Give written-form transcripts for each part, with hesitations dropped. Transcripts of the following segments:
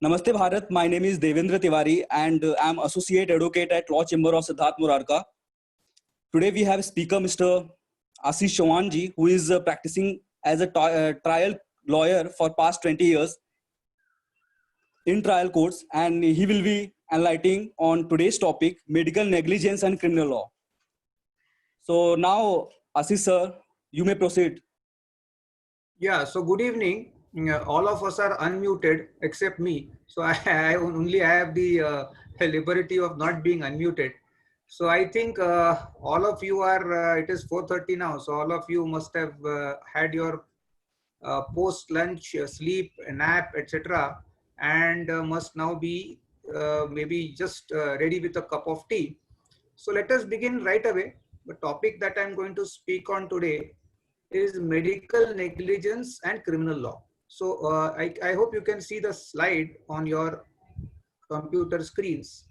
Namaste Bharat, my name is Devendra Tiwari and I'm Associate Advocate at Law Chamber of Siddharth Murarka. Today we have speaker Mr. Ashish Chauhanji, who is practicing as a trial lawyer for past 20 years in trial courts, and he will be enlightening on today's topic, medical negligence and criminal law. So now, Ashish sir, you may proceed. Yeah, so good evening. All of us are unmuted except me. So I only have the liberty of not being unmuted. So I think all of you are, it is 4:30 now. So all of you must have had your post-lunch sleep, nap, etc. and must now be maybe just ready with a cup of tea. So let us begin right away. The topic that I'm going to speak on today is medical negligence and criminal law. So I hope you can see the slide on your computer screens,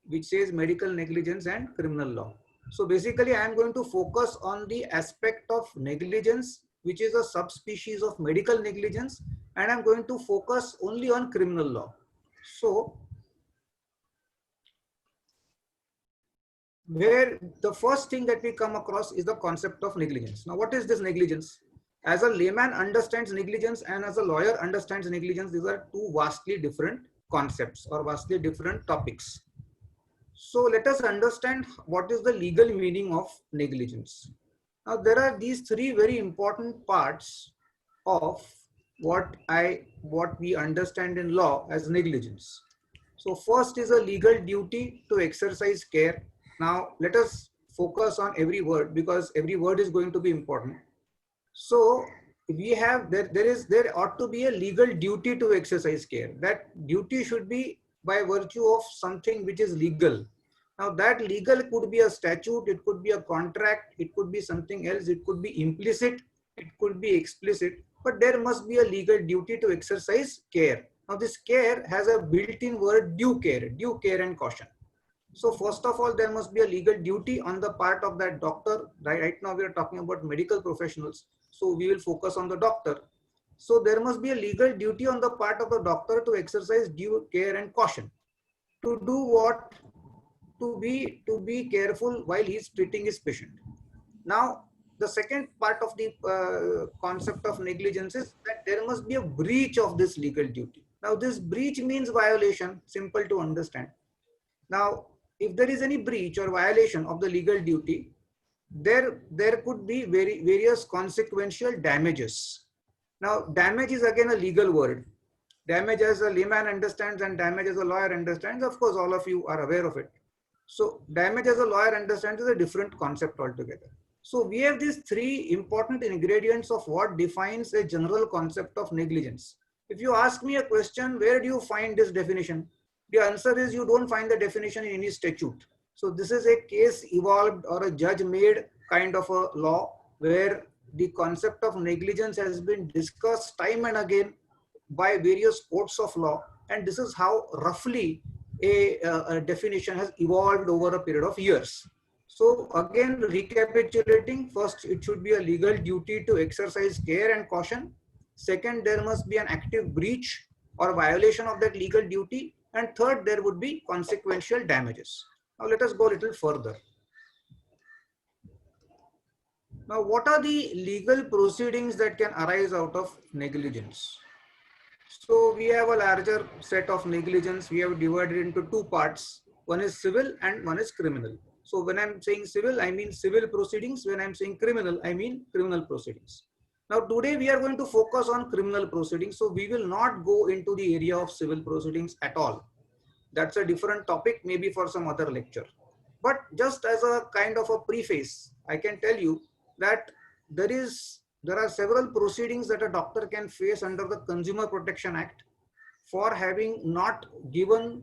which says medical negligence and criminal law. So basically, I am going to focus on the aspect of negligence, which is a subspecies of medical negligence, and I'm going to focus only on criminal law. So, where the first thing that we come across is the concept of negligence. Now, what is this negligence? As a layman understands negligence and as a lawyer understands negligence, these are two vastly different concepts or vastly different topics. So let us understand what is the legal meaning of negligence. Now there are these three very important parts of what we understand in law as negligence. So first is a legal duty to exercise care. Now let us focus on every word because every word is going to be important. So we have there ought to be a legal duty to exercise care. That duty should be by virtue of something which is legal. Now that legal could be a statute, it could be a contract, it could be something else, it could be implicit, it could be explicit, but there must be a legal duty to exercise care. Now this care has a built-in word due care and caution. So first of all, there must be a legal duty on the part of that doctor. Right now we are talking about medical professionals. So we will focus on the doctor. So there must be a legal duty on the part of the doctor to exercise due care and caution. To do what? To be careful while he is treating his patient. Now, the second part of the concept of negligence is that there must be a breach of this legal duty. Now, this breach means violation, simple to understand. Now, if there is any breach or violation of the legal duty, there could be various consequential damages. Now, damage is again a legal word. Damage as a layman understands and damage as a lawyer understands. Of course, all of you are aware of it. So, damage as a lawyer understands is a different concept altogether. So, we have these three important ingredients of what defines a general concept of negligence. If you ask me a question, where do you find this definition? The answer is you don't find the definition in any statute. So this is a case evolved or a judge made kind of a law where the concept of negligence has been discussed time and again by various courts of law, and this is how roughly a definition has evolved over a period of years. So again, recapitulating, first it should be a legal duty to exercise care and caution. Second, there must be an active breach or violation of that legal duty. And third, there would be consequential damages. Now let us go a little further. Now, what are the legal proceedings that can arise out of negligence? So we have a larger set of negligence. We have divided into two parts. One is civil and one is criminal. So when I'm saying civil, I mean civil proceedings. When I'm saying criminal, I mean criminal proceedings. Now today we are going to focus on criminal proceedings. So we will not go into the area of civil proceedings at all. That's a different topic, maybe for some other lecture. But just as a kind of a preface, I can tell you that there are several proceedings that a doctor can face under the Consumer Protection Act for having not given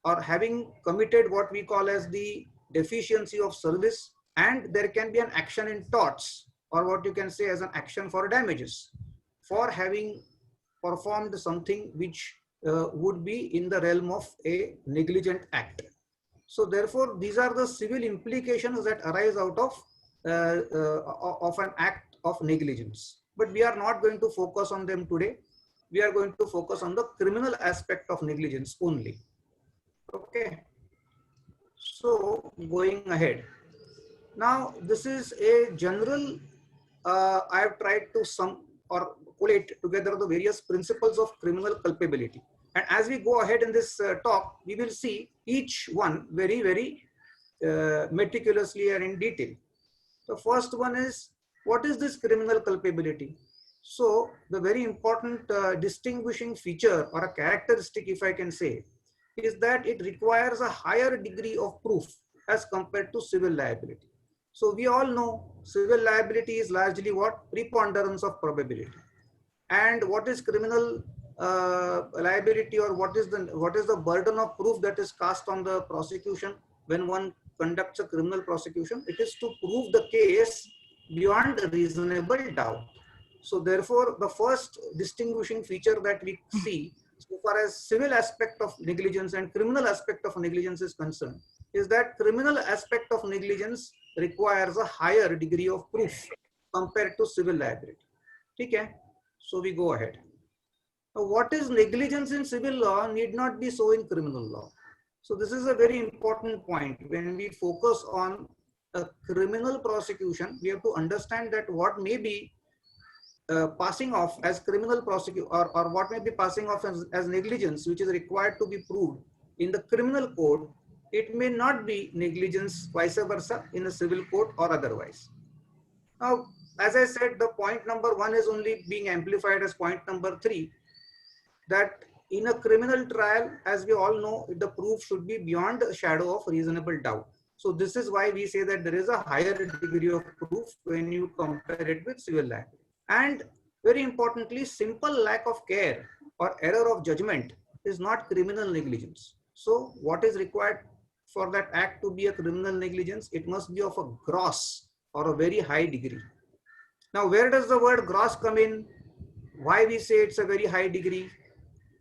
or having committed what we call as the deficiency of service, and there can be an action in torts or what you can say as an action for damages for having performed something which would be in the realm of a negligent act. So therefore, these are the civil implications that arise out of an act of negligence. But we are not going to focus on them today. we are going to focus on the criminal aspect of negligence only. Okay. So going ahead. Now, this is a general, I have tried to sum or collate together the various principles of criminal culpability. And as we go ahead in this talk, we will see each one very, very meticulously and in detail. The first one is, what is this criminal culpability? So the very important distinguishing feature or a characteristic, if I can say, is that it requires a higher degree of proof as compared to civil liability. So we all know civil liability is largely what? Preponderance of probability. And what is criminal liability, or what is the burden of proof that is cast on the prosecution when one conducts a criminal prosecution? It is to prove the case beyond reasonable doubt. So therefore, the first distinguishing feature that we see so far as civil aspect of negligence and criminal aspect of negligence is concerned is that criminal aspect of negligence requires a higher degree of proof compared to civil liability. Okay? So we go ahead. Now, what is negligence in civil law need not be so in criminal law. So this is a very important point. When we focus on a criminal prosecution, we have to understand that what may be passing off as criminal prosecution, or what may be passing off as negligence, which is required to be proved in the criminal code, it may not be negligence vice versa in a civil court or otherwise. Now, as I said, the point number 1 is only being amplified as point number 3, that in a criminal trial, as we all know, the proof should be beyond a shadow of reasonable doubt. So this is why we say that there is a higher degree of proof when you compare it with civil liability. And very importantly, simple lack of care or error of judgment is not criminal negligence. So what is required for that act to be a criminal negligence? It must be of a gross or a very high degree. Now, where does the word gross come in? Why we say it's a very high degree?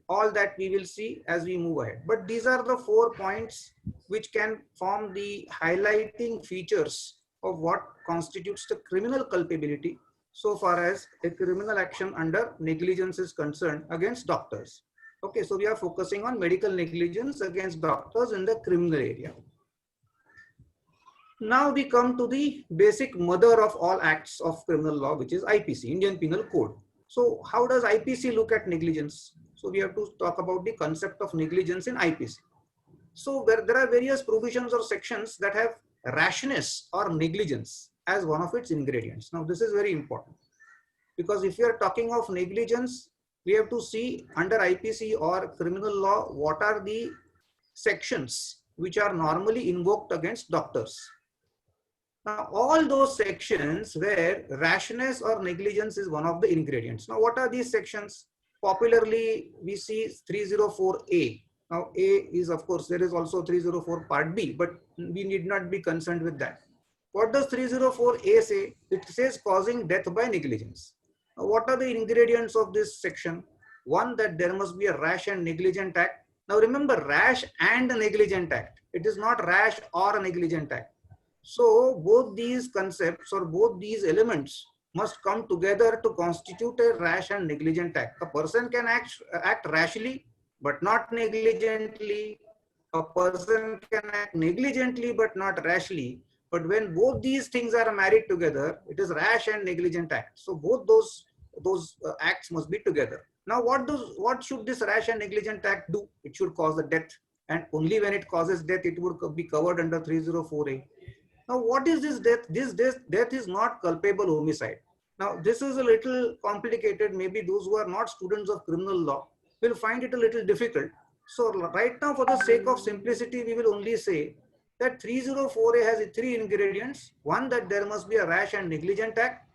All that we will see as we move ahead. But these are the 4 points which can form the highlighting features of what constitutes the criminal culpability so far as a criminal action under negligence is concerned against doctors. Okay, so we are focusing on medical negligence against doctors in the criminal area. Now we come to the basic mother of all acts of criminal law, which is IPC, Indian Penal Code. So how does IPC look at negligence? So we have to talk about the concept of negligence in IPC. So there are various provisions or sections that have rashness or negligence as one of its ingredients. Now this is very important, because if you are talking of negligence, we have to see under IPC or criminal law what are the sections which are normally invoked against doctors. Now all those sections where rashness or negligence is one of the ingredients. Now what are these sections? Popularly we see 304A. Now A is, of course, there is also 304 part B, but we need not be concerned with that. What does 304A say? It says causing death by negligence. Now, what are the ingredients of this section? One, that there must be a rash and negligent act. Now remember, rash and negligent act. It is not rash or a negligent act. So both these concepts or both these elements must come together to constitute a rash and negligent act. A person can act rashly but not negligently. A person can act negligently but not rashly. But when both these things are married together, it is rash and negligent act. So both those acts must be together. Now what should this rash and negligent act do? It should cause the death, and only when it causes death it would be covered under 304A. Now what is this death? This death is not culpable homicide. Now this is a little complicated. Maybe those who are not students of criminal law will find it a little difficult. So right now, for the sake of simplicity, we will only say that 304A has 3 ingredients. One, that there must be a rash and negligent act.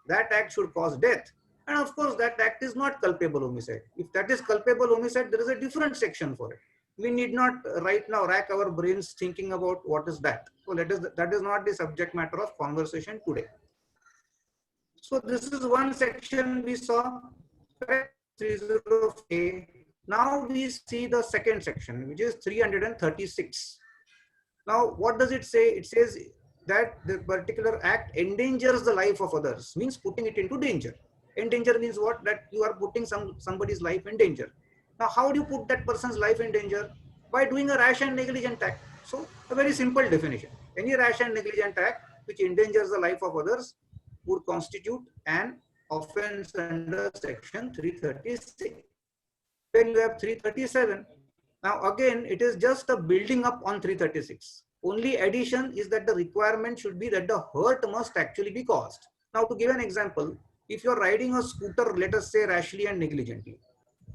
That act should cause death. And of course, that act is not culpable homicide. If that is culpable homicide, there is a different section for it. We need not right now rack our brains thinking about what is that. So that is not the subject matter of conversation today. So this is one section we saw, 304A. Now we see the second section, which is 336. Now what does it say? It says that the particular act endangers the life of others, means putting it into danger. Endanger means what? That you are putting somebody's life in danger. Now, how do you put that person's life in danger? By doing a rash and negligent act. So, a very simple definition. Any rash and negligent act which endangers the life of others would constitute an offense under section 336. Then you have 337. Now again, it is just a building up on 336. Only addition is that the requirement should be that the hurt must actually be caused. Now to give an example, if you are riding a scooter, let us say rashly and negligently,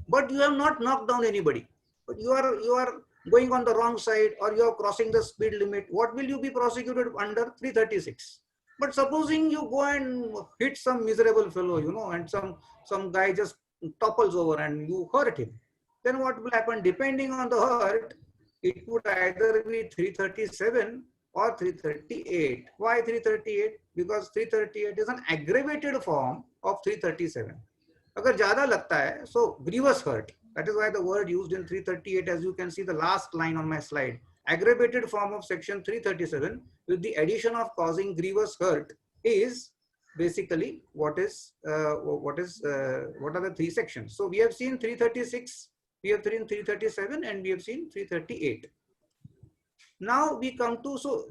but you have not knocked down anybody, but you are going on the wrong side, or you are crossing the speed limit, what will you be prosecuted under? 336. But supposing you go and hit some miserable fellow, and some guy just topples over and you hurt him, then what will happen? Depending on the hurt, it would either be 337 or 338. Why 338? Because 338 is an aggravated form of 337. Agar zyada lagta hai, so grievous hurt. That is why the word used in 338, as you can see the last line on my slide, aggravated form of section 337 with the addition of causing grievous hurt is basically what are the three sections. So we have seen 336, we have seen 337, and we have seen 338. Now we come to, so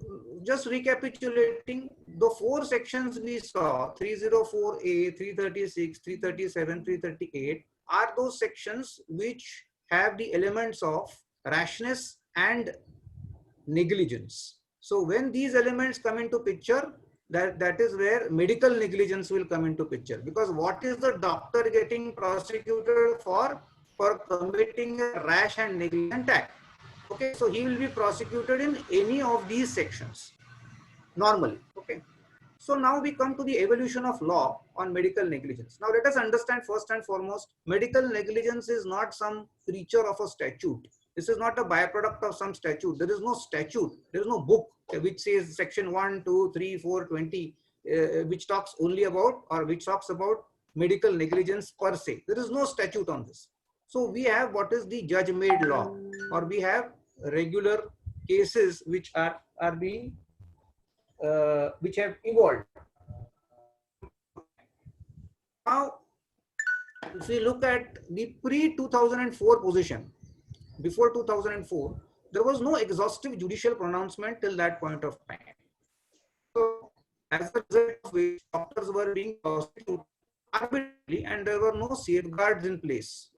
just recapitulating the four sections we saw, 304A, 336, 337, 338 are those sections which have the elements of rashness and negligence. So when these elements come into picture, that is where medical negligence will come into picture. Because what is the doctor getting prosecuted for? For committing a rash and negligent act. Okay, so he will be prosecuted in any of these sections normally. Okay, so now we come to the evolution of law on medical negligence. Now let us understand first and foremost, medical negligence is not some creature of a statute. This is not a byproduct of some statute. There is no statute. There is no book which says section 1, 2, 3, 4, 20, which talks only about, or which talks about medical negligence per se. There is no statute on this. So we have what is the judge-made law, or we have regular cases which are being which have evolved. Now, if we look at the pre-2004 position, before 2004, there was no exhaustive judicial pronouncement till that point of time. So, as a result of which doctors were being prosecuted arbitrarily, and there were no safeguards in place.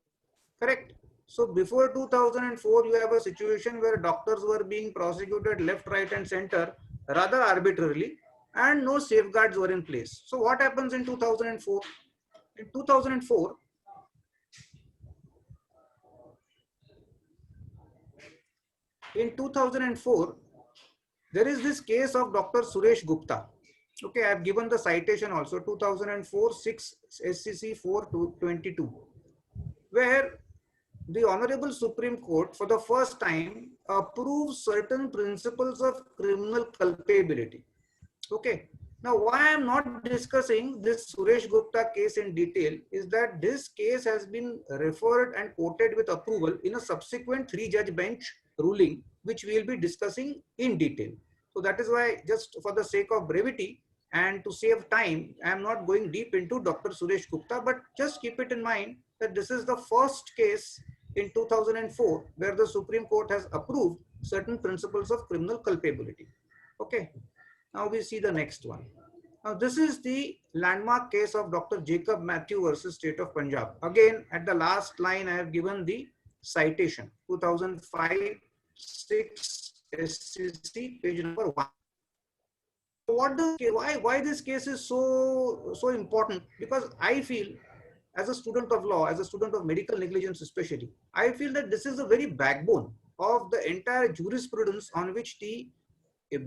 Correct? So before 2004, you have a situation where doctors were being prosecuted left, right, and center rather arbitrarily, and no safeguards were in place. So what happens in 2004? In 2004, there is this case of Dr. Suresh Gupta. Okay, I have given the citation also, 2004 6 SCC 422, where the Honorable Supreme Court for the first time approves certain principles of criminal culpability. Okay. Now, why I am not discussing this Suresh Gupta case in detail is that this case has been referred and quoted with approval in a subsequent 3-judge bench ruling, which we will be discussing in detail. So that is why, just for the sake of brevity and to save time, I am not going deep into Dr. Suresh Gupta, but just keep it in mind that this is the first case in 2004 where the Supreme Court has approved certain principles of criminal culpability. Okay. Now we see the next one. Now this is the landmark case of Dr. Jacob Matthew versus State of Punjab. Again, at the last line, I have given the citation, 2005 6 SCC, page number 1. Why this case is so important? Because I feel, as a student of law, as a student of medical negligence especially, I feel that this is the very backbone of the entire jurisprudence on which the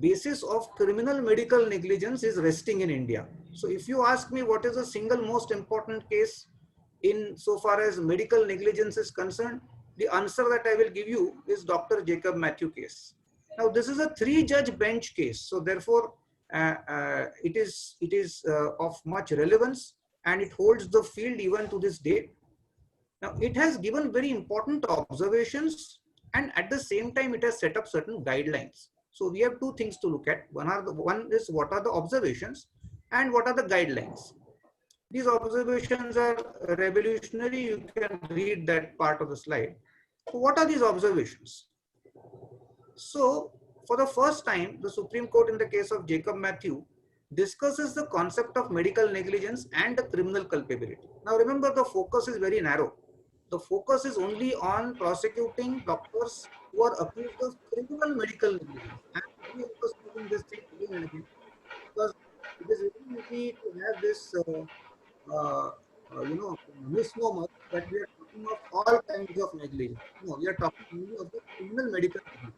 basis of criminal medical negligence is resting in India. So if you ask me what is the single most important case in so far as medical negligence is concerned, the answer that I will give you is Dr. Jacob Matthew case. Now this is a 3-judge bench case, so therefore it is of much relevance, and it holds the field even to this day. Now it has given very important observations, and at the same time it has set up certain guidelines. So we have two things to look at. One is what are the observations and what are the guidelines. These observations are revolutionary. You can read that part of the slide. So what are these observations? So for the first time, the Supreme Court in the case of Jacob Matthew discusses the concept of medical negligence and the criminal culpability. Now remember, the focus is very narrow. The focus is only on prosecuting doctors who are accused of criminal medical negligence. I am emphasizing this thing again and again because it is very easy to have this, misnomer that we are talking of all kinds of negligence. No, we are talking only of the criminal medical negligence.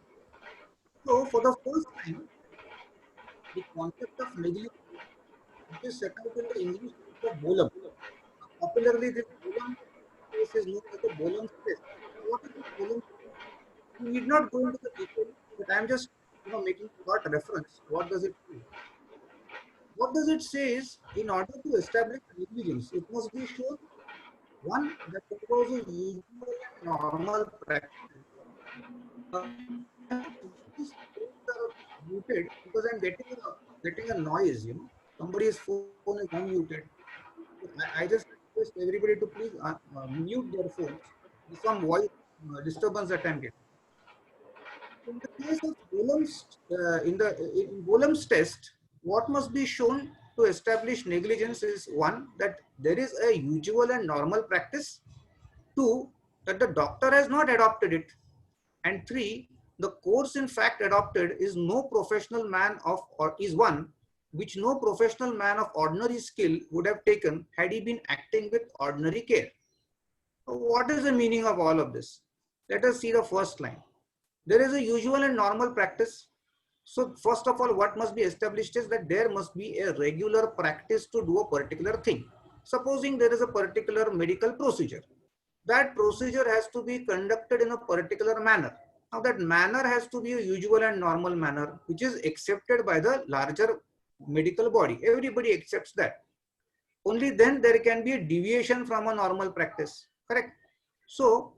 So, for the first time, the concept of negligence, which is set out in the English book of Bolam. Popularly, this Bolam case is known as the Bolam's test. What is this Bolam's test? We need not go into the details, but I am just making short reference. What does it say? What does it say is, in order to establish negligence, it must be shown one that there was a usual and normal practice. These phones are muted because I'm getting a noise. Somebody's phone is unmuted. I just request everybody to please mute their phones. There's some voice disturbance that I'm getting. In the case of Boehm's, in Boehm's test, what must be shown to establish negligence is one, that there is a usual and normal practice. Two, that the doctor has not adopted it. And three, the course in fact adopted is no professional man of, or is one which no professional man of ordinary skill would have taken had he been acting with ordinary care. So what is the meaning of all of this? Let us see the first line. There is a usual and normal practice. So first of all, what must be established is that there must be a regular practice to do a particular thing. Supposing there is a particular medical procedure. That procedure has to be conducted in a particular manner. Now that manner has to be a usual and normal manner, which is accepted by the larger medical body. Everybody accepts that. Only then there can be a deviation from a normal practice. Correct? So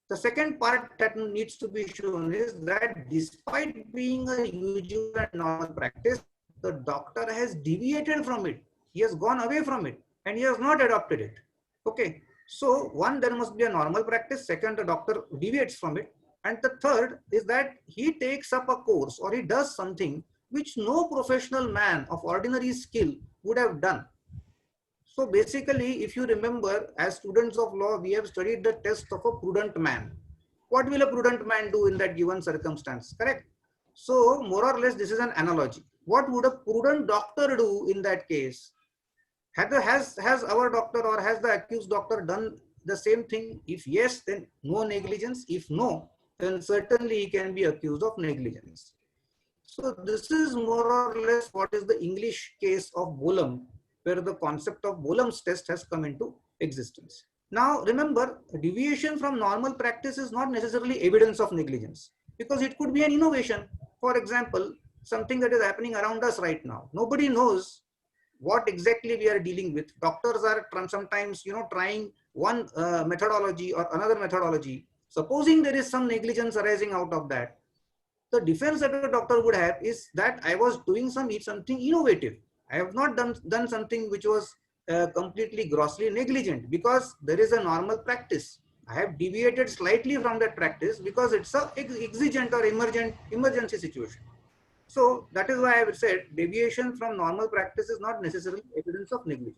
the second part that needs to be shown is that despite being a usual and normal practice, the doctor has deviated from it. He has gone away from it and he has not adopted it. Okay. So one, there must be a normal practice. Second, the doctor deviates from it. And the third is that he takes up a course or he does something which no professional man of ordinary skill would have done. So basically, if you remember, as students of law, we have studied the test of a prudent man. What will a prudent man do in that given circumstance? Correct? So more or less, this is an analogy. What would a prudent doctor do in that case? Has our doctor or has the accused doctor done the same thing? If yes, then no negligence. If no, then certainly he can be accused of negligence. So this is more or less what is the English case of Bolam, where the concept of Boehm's test has come into existence. Now remember, deviation from normal practice is not necessarily evidence of negligence, because it could be an innovation. For example, something that is happening around us right now. Nobody knows what exactly we are dealing with. Doctors are sometimes trying one methodology or another methodology. Supposing there is some negligence arising out of that, the defense that a doctor would have is that I was doing something innovative. I have not done something which was completely grossly negligent, because there is a normal practice. I have deviated slightly from that practice because it's a exigent or emergency situation. So that is why I have said deviation from normal practice is not necessarily evidence of negligence.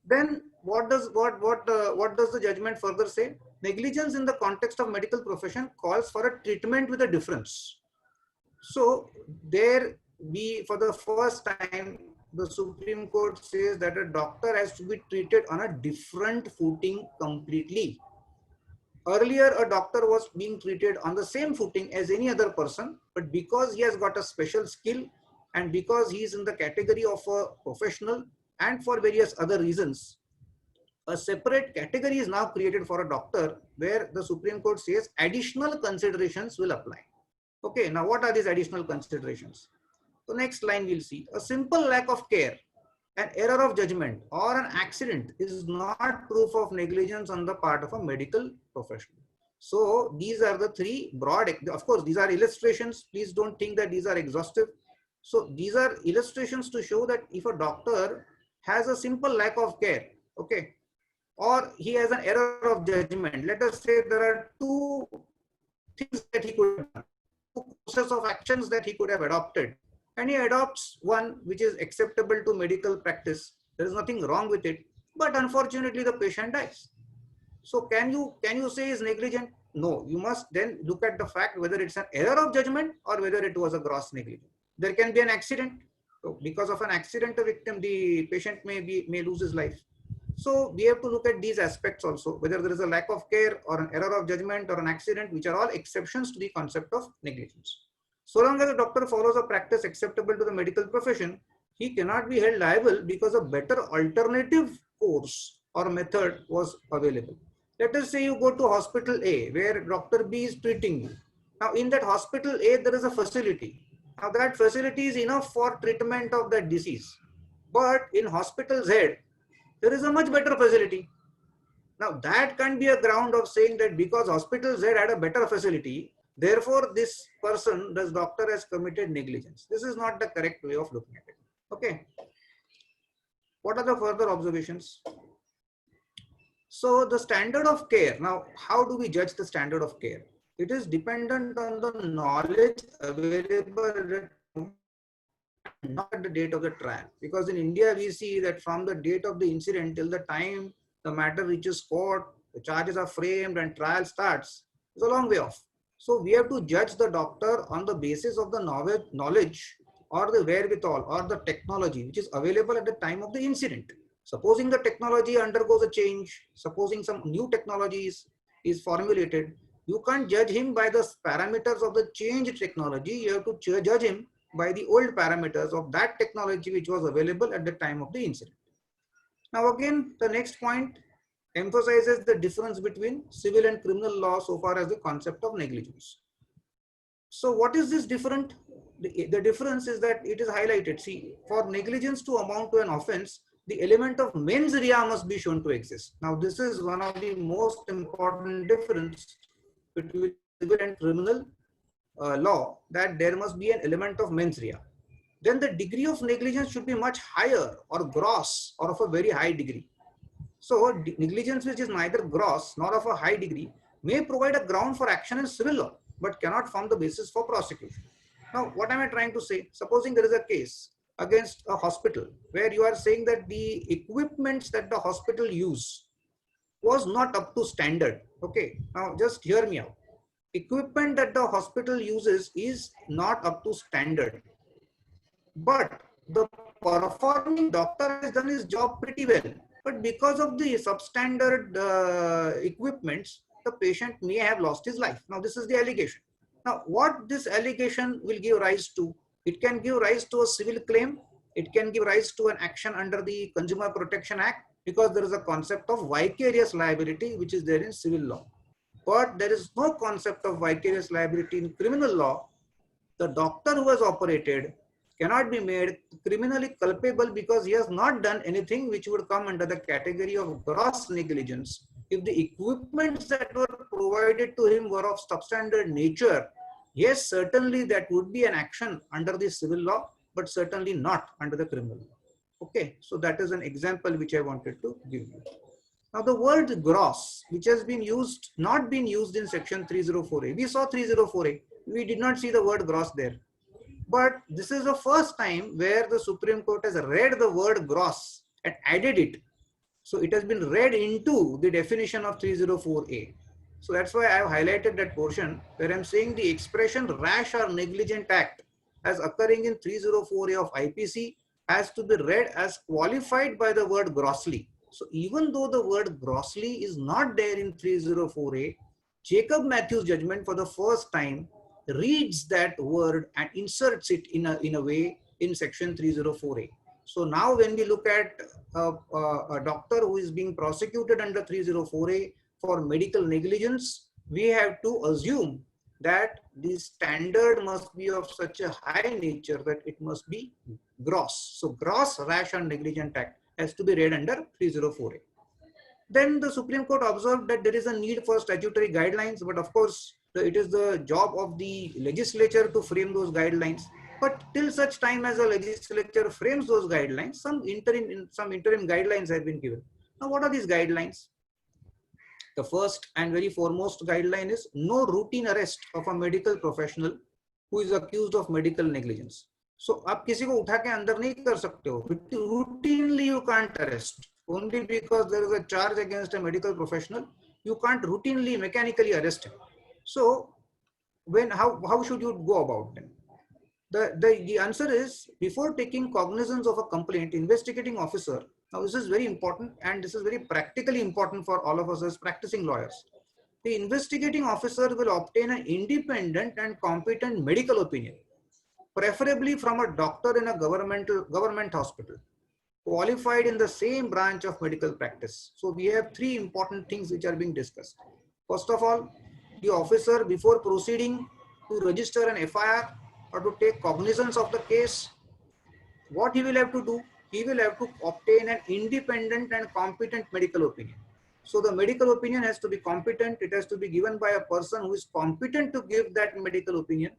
Then what does the judgment further say? Negligence in the context of medical profession calls for a treatment with a difference. So there for the first time, the Supreme Court says that a doctor has to be treated on a different footing completely. Earlier, a doctor was being treated on the same footing as any other person, but because he has got a special skill and because he is in the category of a professional and for various other reasons, a separate category is now created for a doctor, where the Supreme Court says additional considerations will apply. Okay, now what are these additional considerations? So next line we'll see, a simple lack of care, an error of judgment or an accident is not proof of negligence on the part of a medical professional. So these are the three broad, of course these are illustrations, please don't think that these are exhaustive. So these are illustrations to show that if a doctor has a simple lack of care, okay, or he has an error of judgment. Let us say there are two things that he could have done, two courses of actions that he could have adopted, and he adopts one which is acceptable to medical practice. There is nothing wrong with it, but unfortunately the patient dies. So can you say is negligent? No, you must then look at the fact whether it's an error of judgment or whether it was a gross negligence. There can be an accident. So because of an accident, the victim, the patient may lose his life. So we have to look at these aspects also, whether there is a lack of care or an error of judgment or an accident, which are all exceptions to the concept of negligence. So long as a doctor follows a practice acceptable to the medical profession, he cannot be held liable because a better alternative course or method was available. Let us say you go to hospital A where Dr. B is treating you. Now in that hospital A, there is a facility. Now that facility is enough for treatment of that disease. But in hospital Z, there is a much better facility. Now that can be a ground of saying that because hospital Z had a better facility, therefore this person, this doctor, has committed negligence. This is not the correct way of looking at it. Okay. What are the further observations? So the standard of care. Now, how do we judge the standard of care? It is dependent on the knowledge available not at the date of the trial. Because in India, we see that from the date of the incident till the time the matter reaches court, the charges are framed and trial starts, it's a long way off. So we have to judge the doctor on the basis of the knowledge or the wherewithal or the technology which is available at the time of the incident. Supposing the technology undergoes a change, supposing some new technologies is formulated, you can't judge him by the parameters of the changed technology. You have to judge him by the old parameters of that technology which was available at the time of the incident. Now again, the next point emphasizes the difference between civil and criminal law so far as the concept of negligence. So what is this different? The difference is that it is highlighted. See, for negligence to amount to an offense, the element of mens rea must be shown to exist. Now this is one of the most important difference between civil and criminal law, that there must be an element of mens rea. Then the degree of negligence should be much higher or gross or of a very high degree. So negligence which is neither gross nor of a high degree may provide a ground for action in civil law, but cannot form the basis for prosecution. Now, what am I trying to say? Supposing there is a case against a hospital where you are saying that the equipments that the hospital use was not up to standard. Okay, now just hear me out. Equipment that the hospital uses is not up to standard, but the performing doctor has done his job pretty well. But because of the substandard equipments, the patient may have lost his life. Now, this is the allegation. Now, what this allegation will give rise to? It can give rise to a civil claim. It can give rise to an action under the Consumer Protection Act, because there is a concept of vicarious liability which is there in civil law. But there is no concept of vicarious liability in criminal law. The doctor who has operated cannot be made criminally culpable because he has not done anything which would come under the category of gross negligence. If the equipments that were provided to him were of substandard nature, yes, certainly that would be an action under the civil law, but certainly not under the criminal law. Okay, so that is an example which I wanted to give you. Now the word gross, which has been used, not been used in section 304A. We saw 304A. We did not see the word gross there. But this is the first time where the Supreme Court has read the word gross and added it. So it has been read into the definition of 304A. So that's why I have highlighted that portion where I'm saying the expression rash or negligent act as occurring in 304A of IPC has to be read as qualified by the word grossly. So even though the word grossly is not there in 304A, Jacob Matthews' judgment for the first time reads that word and inserts it in a way in section 304A. So now when we look at a doctor who is being prosecuted under 304A for medical negligence, we have to assume that the standard must be of such a high nature that it must be gross. So gross, rash and negligent act has to be read under 304A. Then the Supreme Court observed that there is a need for statutory guidelines, but of course, it is the job of the legislature to frame those guidelines. But till such time as the legislature frames those guidelines, some interim guidelines have been given. Now, what are these guidelines? The first and very foremost guideline is no routine arrest of a medical professional who is accused of medical negligence. So, आप किसी को उठा के अंदर नहीं कर सकते हो. Routinely you can't arrest. Only because there is a charge against a medical professional, you can't routinely, mechanically arrest him. So, how should you go about them? The answer is, before taking cognizance of a complaint, investigating officer, now this is very important and this is very practically important for all of us as practicing lawyers. The investigating officer will obtain an independent and competent medical opinion, preferably from a doctor in a government hospital, qualified in the same branch of medical practice. So we have three important things which are being discussed. First of all, the officer, before proceeding to register an FIR or to take cognizance of the case, what he will have to do? He will have to obtain an independent and competent medical opinion. So the medical opinion has to be competent. It has to be given by a person who is competent to give that medical opinion.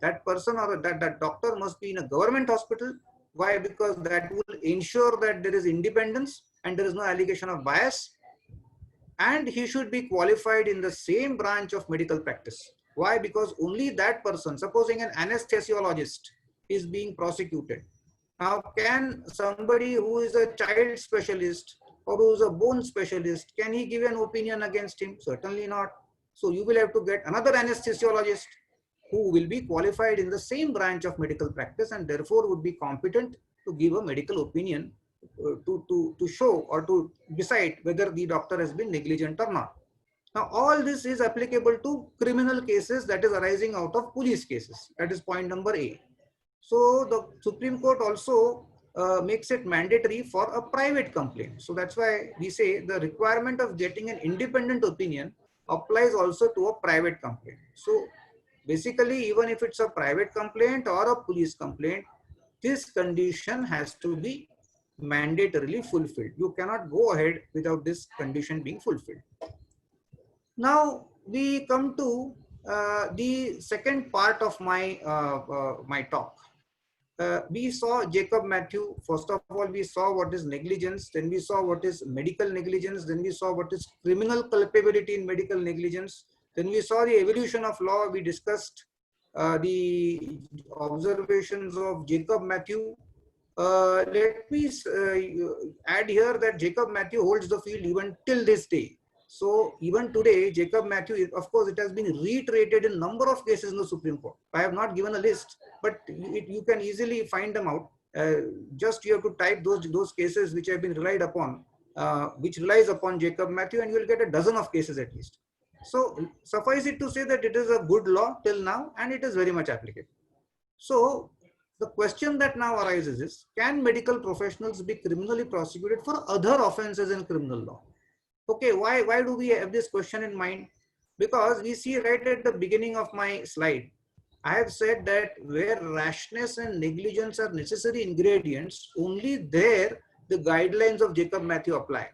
That person or that doctor must be in a government hospital. Why? Because that will ensure that there is independence and there is no allegation of bias. And he should be qualified in the same branch of medical practice. Why? Because only that person, supposing an anesthesiologist is being prosecuted. Now, can somebody who is a child specialist or who is a bone specialist, can he give an opinion against him? Certainly not. So you will have to get another anesthesiologist who will be qualified in the same branch of medical practice and therefore would be competent to give a medical opinion to show or to decide whether the doctor has been negligent or not. Now, all this is applicable to criminal cases, that is arising out of police cases. That is point number A. So the Supreme Court also makes it mandatory for a private complaint. So that's why we say the requirement of getting an independent opinion applies also to a private complaint. So basically, even if it's a private complaint or a police complaint, this condition has to be mandatorily fulfilled. You cannot go ahead without this condition being fulfilled. Now we come to the second part of my my talk. We saw Jacob Matthew. First of all, we saw what is negligence. Then we saw what is medical negligence. Then we saw what is criminal culpability in medical negligence. Then we saw the evolution of law. We discussed the observations of Jacob Matthew. Let me add here that Jacob Matthew holds the field even till this day. So even today, Jacob Matthew, of course, it has been reiterated in number of cases in the Supreme Court. I have not given a list, but you can easily find them out. Just you have to type those cases which have been relied upon, which relies upon Jacob Matthew, and you will get a dozen of cases at least. So suffice it to say that it is a good law till now, and it is very much applicable. So the question that now arises is, can medical professionals be criminally prosecuted for other offenses in criminal law? Okay, why do we have this question in mind? Because we see right at the beginning of my slide, I have said that where rashness and negligence are necessary ingredients, only there the guidelines of Jacob Matthew apply.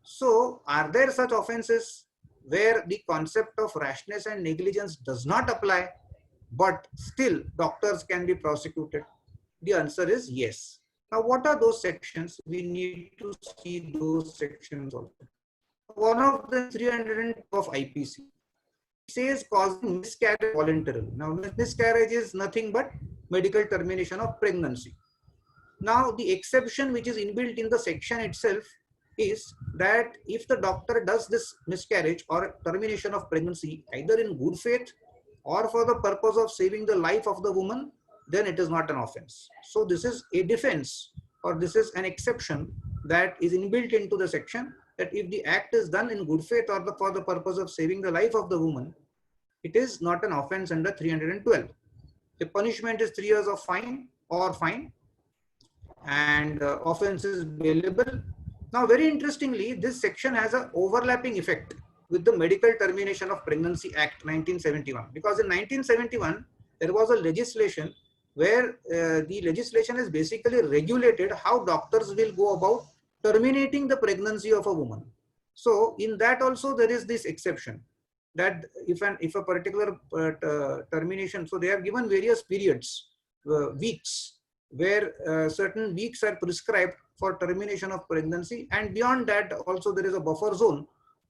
So are there such offenses where the concept of rashness and negligence does not apply, but still doctors can be prosecuted? The answer is yes. Now, what are those sections? We need to see those sections also. One of the 300 of IPC says causing miscarriage voluntarily. Now, miscarriage is nothing but medical termination of pregnancy. Now, the exception which is inbuilt in the section itself is that if the doctor does this miscarriage or termination of pregnancy either in good faith or for the purpose of saving the life of the woman, then it is not an offense. So this is a defense, or this is an exception that is inbuilt into the section, that if the act is done in good faith or for the purpose of saving the life of the woman, it is not an offense under 312. The punishment is 3 years of fine or fine, and offense is bailable. Now, very interestingly, this section has an overlapping effect with the Medical Termination of Pregnancy Act 1971, because in 1971 there was a legislation where the legislation is basically regulated how doctors will go about terminating the pregnancy of a woman. So in that also there is this exception that if a particular termination, so they have given various periods weeks, where certain weeks are prescribed for termination of pregnancy, and beyond that also there is a buffer zone.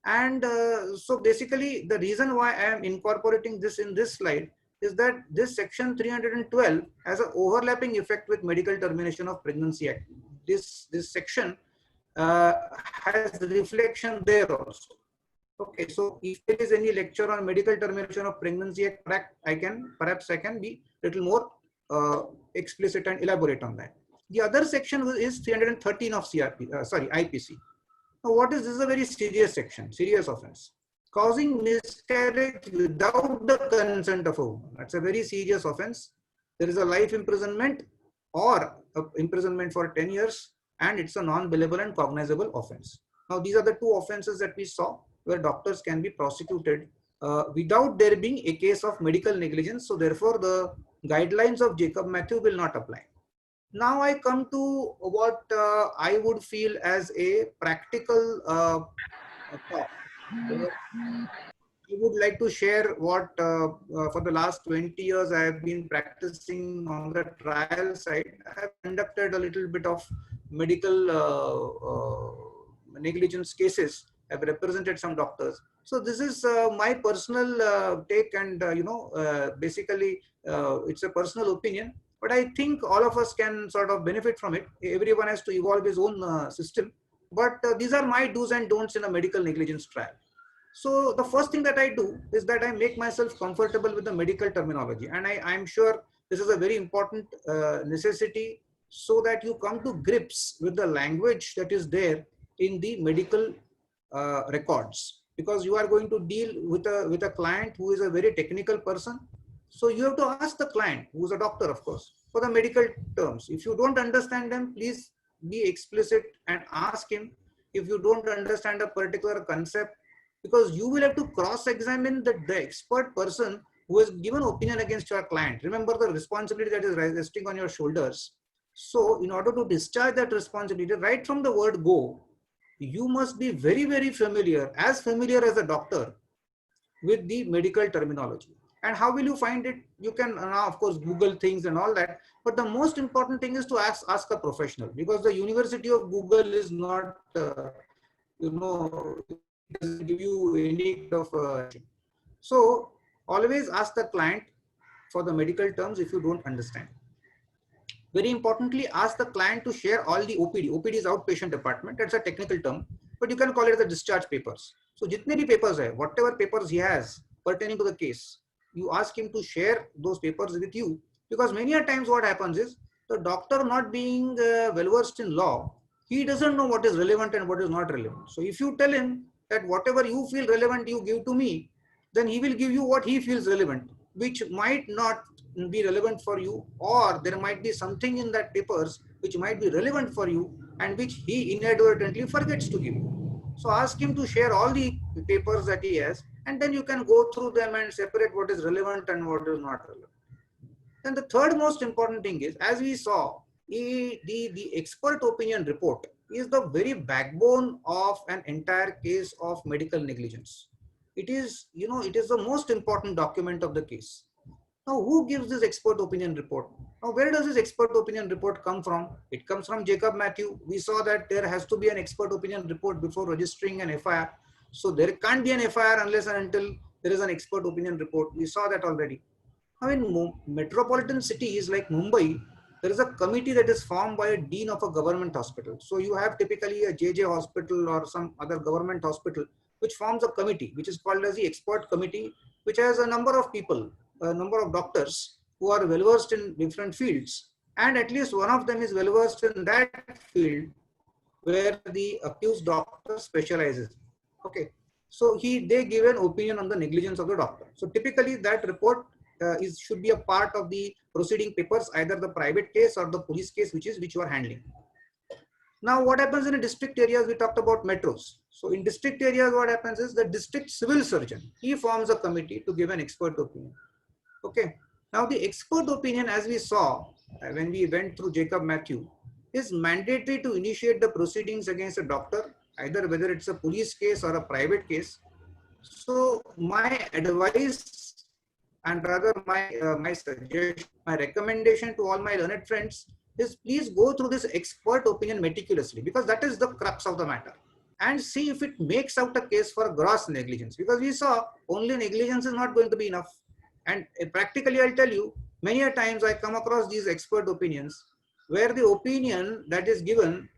And so basically the reason why I am incorporating this in this slide is that this section 312 has an overlapping effect with Medical Termination of Pregnancy Act. This section has reflection there also. Okay, so if there is any lecture on Medical Termination of Pregnancy Act, perhaps I can be little more explicit and elaborate on that. The other section is 313 of IPC. Now, what is this? Is a very serious section, serious offense, causing miscarriage without the consent of a woman. That's a very serious offense. There is a life imprisonment or imprisonment for 10 years, and it's a non-billable and cognizable offense. Now, these are the two offenses that we saw where doctors can be prosecuted without there being a case of medical negligence. So therefore, the guidelines of Jacob Matthew will not apply. Now I come to what I would feel as a practical talk. I would like to share what for the last 20 years I have been practicing on the trial side. I have conducted a little bit of medical negligence cases. I have represented some doctors. So this is my personal take, and basically it's a personal opinion. But I think all of us can sort of benefit from it. Everyone has to evolve his own system. But these are my do's and don'ts in a medical negligence trial. So the first thing that I do is that I make myself comfortable with the medical terminology. And I'm sure this is a very important necessity, so that you come to grips with the language that is there in the medical records. Because you are going to deal with a client who is a very technical person. So you have to ask the client, who is a doctor, of course, for the medical terms. If you don't understand them, please be explicit and ask him. If you don't understand a particular concept, because you will have to cross-examine the expert person who has given opinion against your client. Remember the responsibility that is resting on your shoulders. So in order to discharge that responsibility, right from the word go, you must be very, very familiar as a doctor, with the medical terminology. And how will you find it? You can now, of course, Google things and all that. But the most important thing is to ask a professional, because the University of Google is not, doesn't give you any of. So always ask the client for the medical terms if you don't understand. Very importantly, ask the client to share all the OPD. OPD is outpatient department. That's a technical term, but you can call it the discharge papers. So jitne bhi papers hai, whatever papers he has pertaining to the case, you ask him to share those papers with you, because many a times what happens is the doctor, not being well versed in law, he doesn't know what is relevant and what is not relevant. So if you tell him that whatever you feel relevant you give to me, then he will give you what he feels relevant, which might not be relevant for you, or there might be something in that papers which might be relevant for you and which he inadvertently forgets to give you. So ask him to share all the papers that he has, and then you can go through them and separate what is relevant and what is not relevant. Then the third most important thing is, as we saw, the expert opinion report is the very backbone of an entire case of medical negligence. It is, it is the most important document of the case. Now, who gives this expert opinion report? Now, where does this expert opinion report come from? It comes from Jacob Matthew. We saw that there has to be an expert opinion report before registering an FIR. So there can't be an FIR unless and until there is an expert opinion report. We saw that already. Now, in metropolitan cities like Mumbai, there is a committee that is formed by a dean of a government hospital. So you have typically a JJ hospital or some other government hospital which forms a committee, which is called as the expert committee, which has a number of people, a number of doctors who are well versed in different fields, and at least one of them is well versed in that field where the accused doctor specializes. Okay, so they give an opinion on the negligence of the doctor. So typically that report should be a part of the proceeding papers, either the private case or the police case which you are handling. Now, what happens in district areas? We talked about metros. So in district areas, what happens is the district civil surgeon, he forms a committee to give an expert opinion. Okay. Now the expert opinion, as we saw when we went through Jacob Matthew, is mandatory to initiate the proceedings against a doctor, either whether it's a police case or a private case. So my advice and rather my suggestion, my recommendation to all my learned friends is please go through this expert opinion meticulously, because that is the crux of the matter, and see if it makes out a case for gross negligence, because we saw only negligence is not going to be enough. And practically, I'll tell you, many a times I come across these expert opinions where the opinion that is given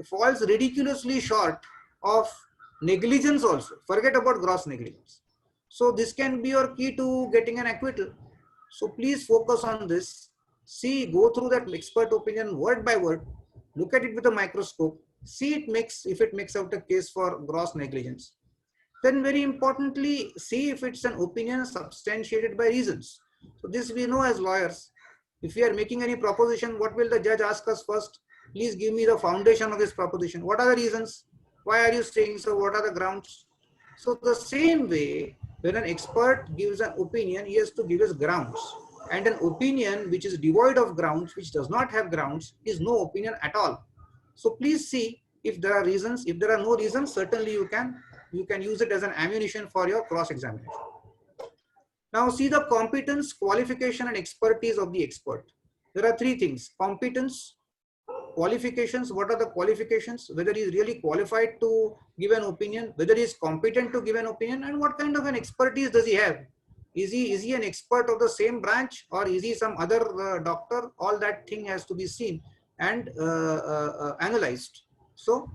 falls ridiculously short of negligence also. Forget about gross negligence. So this can be your key to getting an acquittal. So please focus on this. See, go through that expert opinion word by word, look at it with a microscope, see if it makes out a case for gross negligence. Then very importantly, see if it's an opinion substantiated by reasons. So this we know as lawyers. If we are making any proposition, what will the judge ask us first? Please give me the foundation of this proposition. What are the reasons? Why are you saying so? What are the grounds? So the same way, when an expert gives an opinion, he has to give us grounds. And an opinion which is devoid of grounds, which does not have grounds, is no opinion at all. So please see if there are reasons. If there are no reasons, certainly you can use it as an ammunition for your cross-examination. Now see the competence, qualification, and expertise of the expert. There are three things: competence, qualifications. What are the qualifications? Whether he is really qualified to give an opinion, whether he is competent to give an opinion, and what kind of an expertise does he have? Is he an expert of the same branch, or is he some other doctor? All that thing has to be seen and analyzed. So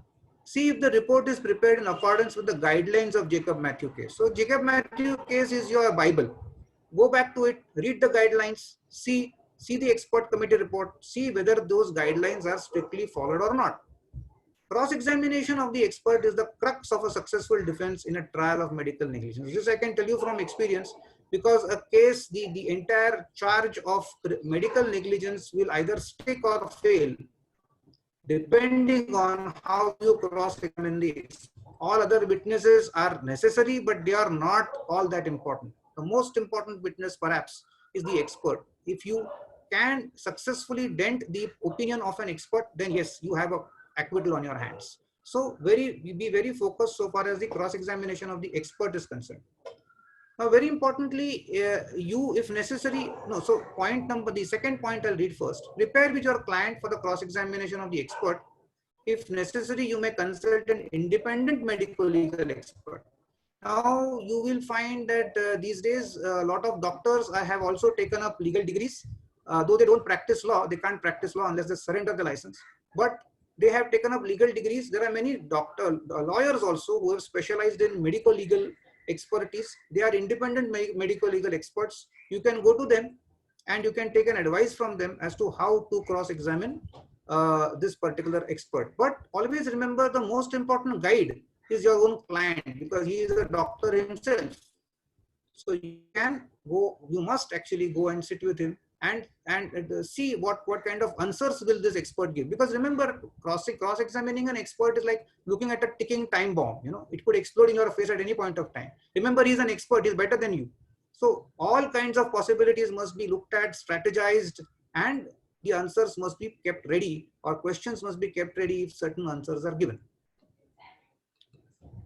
see if the report is prepared in accordance with the guidelines of Jacob Matthew case. So Jacob Matthew case is your Bible. Go back to it, read the guidelines, see the expert committee report, see whether those guidelines are strictly followed or not. Cross-examination of the expert is the crux of a successful defense in a trial of medical negligence. This I can tell you from experience, because a case, the entire charge of medical negligence will either stick or fail depending on how you cross-examine these. All other witnesses are necessary, but they are not all that important. The most important witness perhaps is the expert. If you can successfully dent the opinion of an expert, then yes, you have a acquittal on your hands. So be very focused so far as the cross-examination of the expert is concerned. Now, very importantly, if necessary, so the second point I'll read first. Prepare with your client for the cross-examination of the expert. If necessary, you may consult an independent medical legal expert. Now, you will find that these days, a lot of doctors have also taken up legal degrees. Though they don't practice law, they can't practice law unless they surrender the license. But they have taken up legal degrees. There are many lawyers also who have specialized in medical legal expertise. They are independent medical legal experts. You can go to them and you can take an advice from them as to how to cross-examine this particular expert. But always remember, the most important guide is your own client, because he is a doctor himself. So you must actually go and sit with him and see what kind of answers will this expert give. Because remember, cross-examining an expert is like looking at a ticking time bomb. It could explode in your face at any point of time. Remember, he's an expert, he's better than you. So all kinds of possibilities must be looked at, strategized, and the answers must be kept ready, or questions must be kept ready if certain answers are given.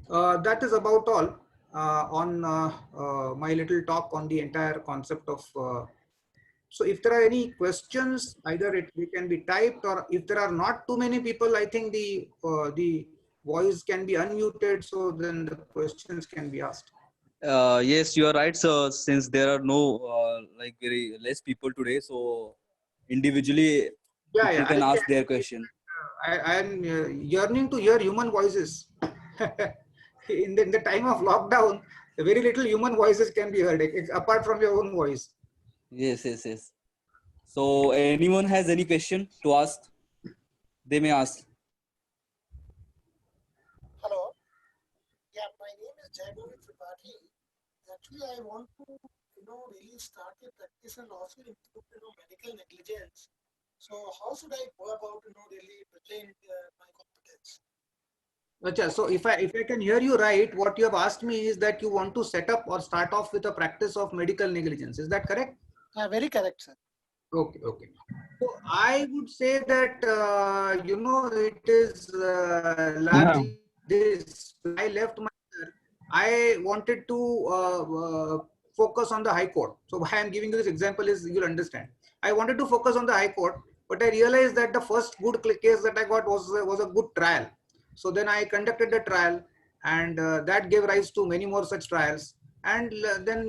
That is about all on my little talk on the entire concept of. So if there are any questions, either they can be typed, or if there are not too many people, I think the voice can be unmuted, so then the questions can be asked. Yes, you are right, sir. Since there are no very less people today, so individually people can ask their question. I am yearning to hear human voices. In the time of lockdown, very little human voices can be heard apart from your own voice. Yes. So anyone has any question to ask, they may ask. Hello. Yeah, my name is Jaigovind Tripathi. Actually, I want to, really start a practice and also improve, medical negligence. So how should I go about, really building my competence? Achha, so if I can hear you right, what you have asked me is that you want to set up or start off with a practice of medical negligence. Is that correct? Very correct, sir. Okay. So I would say that, it is largely this. I left my, I wanted to focus on the High Court. So why I'm giving you this example is you'll understand. I wanted to focus on the High Court, but I realized that the first good case that I got was a good trial. So then I conducted the trial, and that gave rise to many more such trials. And then,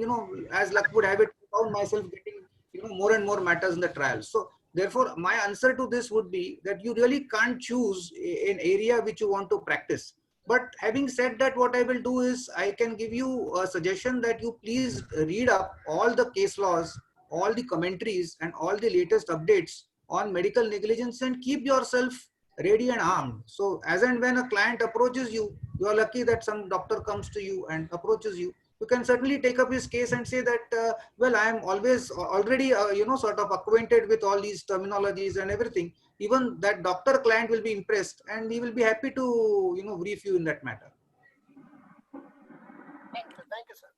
as luck would have it, I found myself getting, more and more matters in the trial. So therefore, my answer to this would be that you really can't choose an area which you want to practice. But having said that, what I will do is I can give you a suggestion that you please read up all the case laws, all the commentaries, and all the latest updates on medical negligence, and keep yourself ready and armed. So as and when a client approaches you, you are lucky that some doctor comes to you and approaches you. You can certainly take up his case and say that, well, I am already, sort of acquainted with all these terminologies and everything. Even that doctor client will be impressed, and he will be happy to, brief you in that matter. Thank you, sir.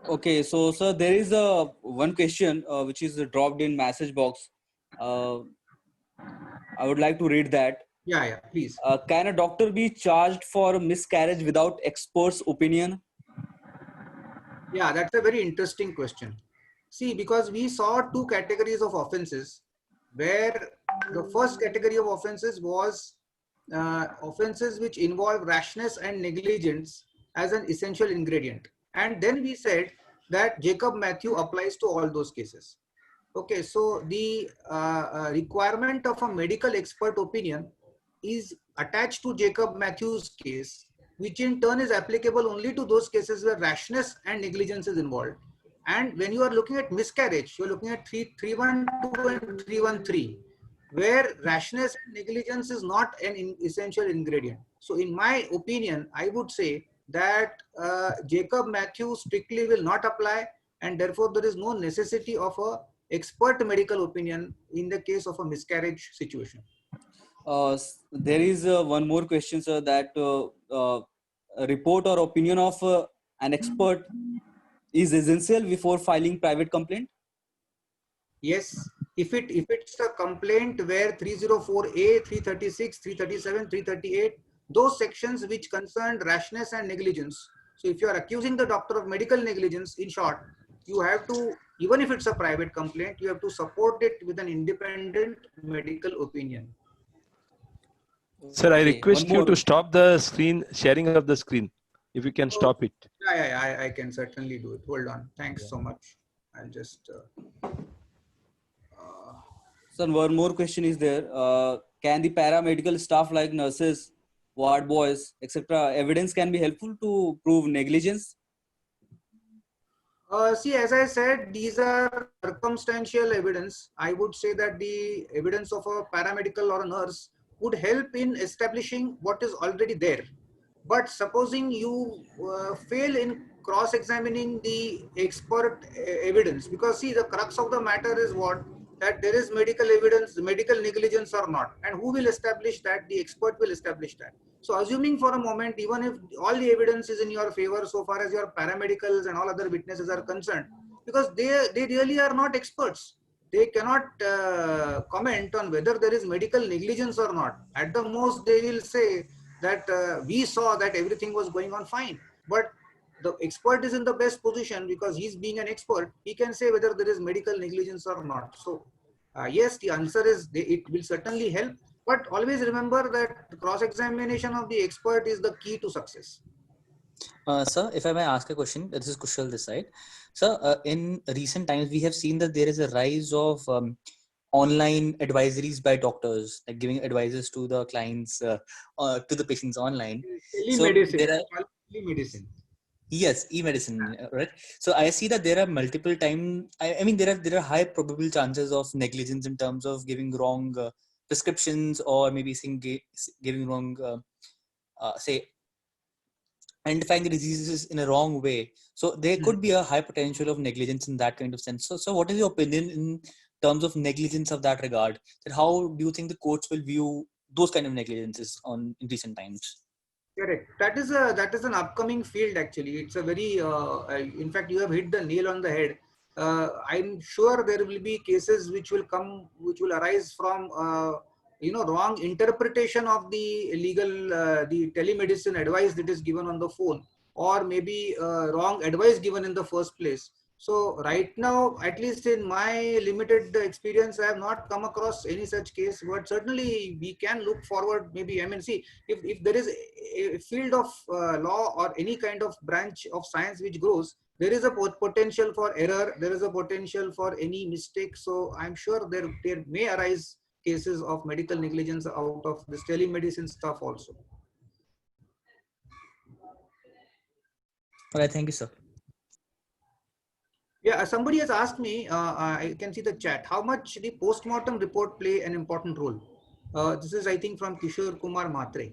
Okay, so sir, there is a one question which is dropped in message box. I would like to read that. Yeah, please. Can a doctor be charged for miscarriage without expert's opinion? Yeah, that's a very interesting question. See, because we saw two categories of offenses, where the first category of offenses was offenses which involve rashness and negligence as an essential ingredient. And then we said that Jacob Matthew applies to all those cases. Okay, so the requirement of a medical expert opinion is attached to Jacob Matthew's case, which in turn is applicable only to those cases where rashness and negligence is involved. And when you are looking at miscarriage, you're looking at 312 and 313, where rashness and negligence is not an essential ingredient. So in my opinion, I would say that Jacob Matthew strictly will not apply, and therefore there is no necessity of a expert medical opinion in the case of a miscarriage situation. There is one more question, sir, that a report or opinion of an expert is essential before filing private complaint. Yes, if it's a complaint where 304A, 336, 337, 338, those sections which concern rashness and negligence. So if you are accusing the doctor of medical negligence, in short, you have to, even if it's a private complaint, you have to support it with an independent medical opinion. Sir, I Okay, request you to stop the screen, sharing of the screen. If you can stop it. Yeah, I can certainly do it. Hold on. Thanks so much. I'll just... Sir, one more question is there. Can the paramedical staff like nurses, ward boys, etc. evidence can be helpful to prove negligence? See, as I said, these are circumstantial evidence. I would say that the evidence of a paramedical or a nurse would help in establishing what is already there. But supposing you fail in cross-examining the expert evidence, because see, the crux of the matter is what? That there is medical evidence, medical negligence or not. And who will establish that? The expert will establish that. So assuming for a moment, even if all the evidence is in your favor so far as your paramedicals and all other witnesses are concerned, because they really are not experts. They cannot comment on whether there is medical negligence or not. At the most, they will say that we saw that everything was going on fine. But the expert is in the best position because he's being an expert. He can say whether there is medical negligence or not. So yes, the answer is it will certainly help. But always remember that cross-examination of the expert is the key to success. Sir, if I may ask a question, this is Kushal this side. Sir, in recent times, we have seen that there is a rise of online advisories by doctors, like giving advices to the clients, to the patients online. Telemedicine. So there are, telemedicine. yes, e-medicine, right? So I see that there are multiple I mean, there are high probable chances of negligence in terms of giving wrong prescriptions, or maybe giving wrong, say, identifying the diseases in a wrong way. So there could be a high potential of negligence in that kind of sense. So what is your opinion in terms of negligence of that regard? That how do you think the courts will view those kind of negligences in recent times? Correct. That is an upcoming field actually. It's a very, in fact, you have hit the nail on the head. I'm sure there will be cases which will arise from wrong interpretation of the legal, the telemedicine advice that is given on the phone, or maybe wrong advice given in the first place. So right now, at least in my limited experience, I have not come across any such case, but certainly we can look forward. Maybe, I mean, see, if there is a field of law or any kind of branch of science which grows, there is a potential for error, there is a potential for any mistake. So I'm sure there may arise cases of medical negligence out of this telemedicine stuff also. All right, thank you, sir. Yeah, somebody has asked me, I can see the chat, how much the post-mortem report play an important role? This is, I think, from Kishore Kumar Matre.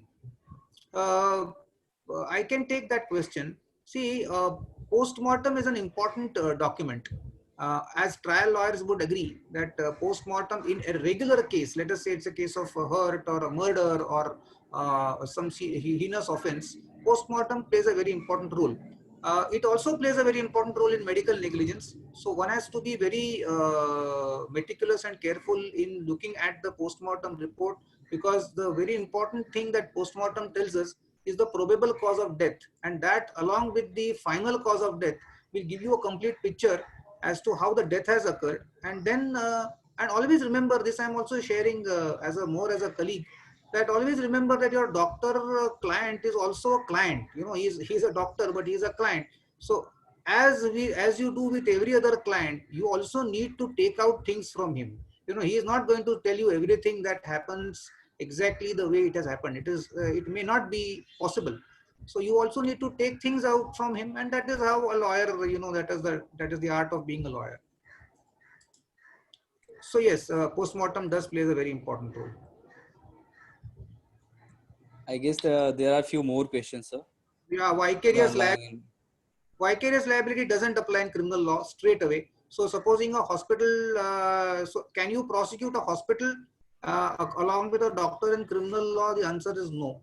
I can take that question. See, post-mortem is an important document. As trial lawyers would agree that post-mortem in a regular case, let us say it's a case of a hurt or a murder or some heinous offense, post-mortem plays a very important role. It also plays a very important role in medical negligence. So one has to be very meticulous and careful in looking at the post-mortem report, because the very important thing that post-mortem tells us is the probable cause of death, and that along with the final cause of death will give you a complete picture as to how the death has occurred. And then and always remember this, I'm also sharing as a colleague, that always remember that your doctor client is also a client. You know, he's a doctor, but he's a client. So as you do with every other client, you also need to take out things from him. You know, he is not going to tell you everything that happens exactly the way it has happened. It may not be possible. So you also need to take things out from him, and that is how a lawyer, you know, that is the art of being a lawyer. So yes, post-mortem does plays a very important role. I guess there are a few more questions, sir. Yeah, Online. vicarious liability doesn't apply in criminal law straight away. So supposing a hospital, so can you prosecute a hospital along with a doctor in criminal law? The answer is no.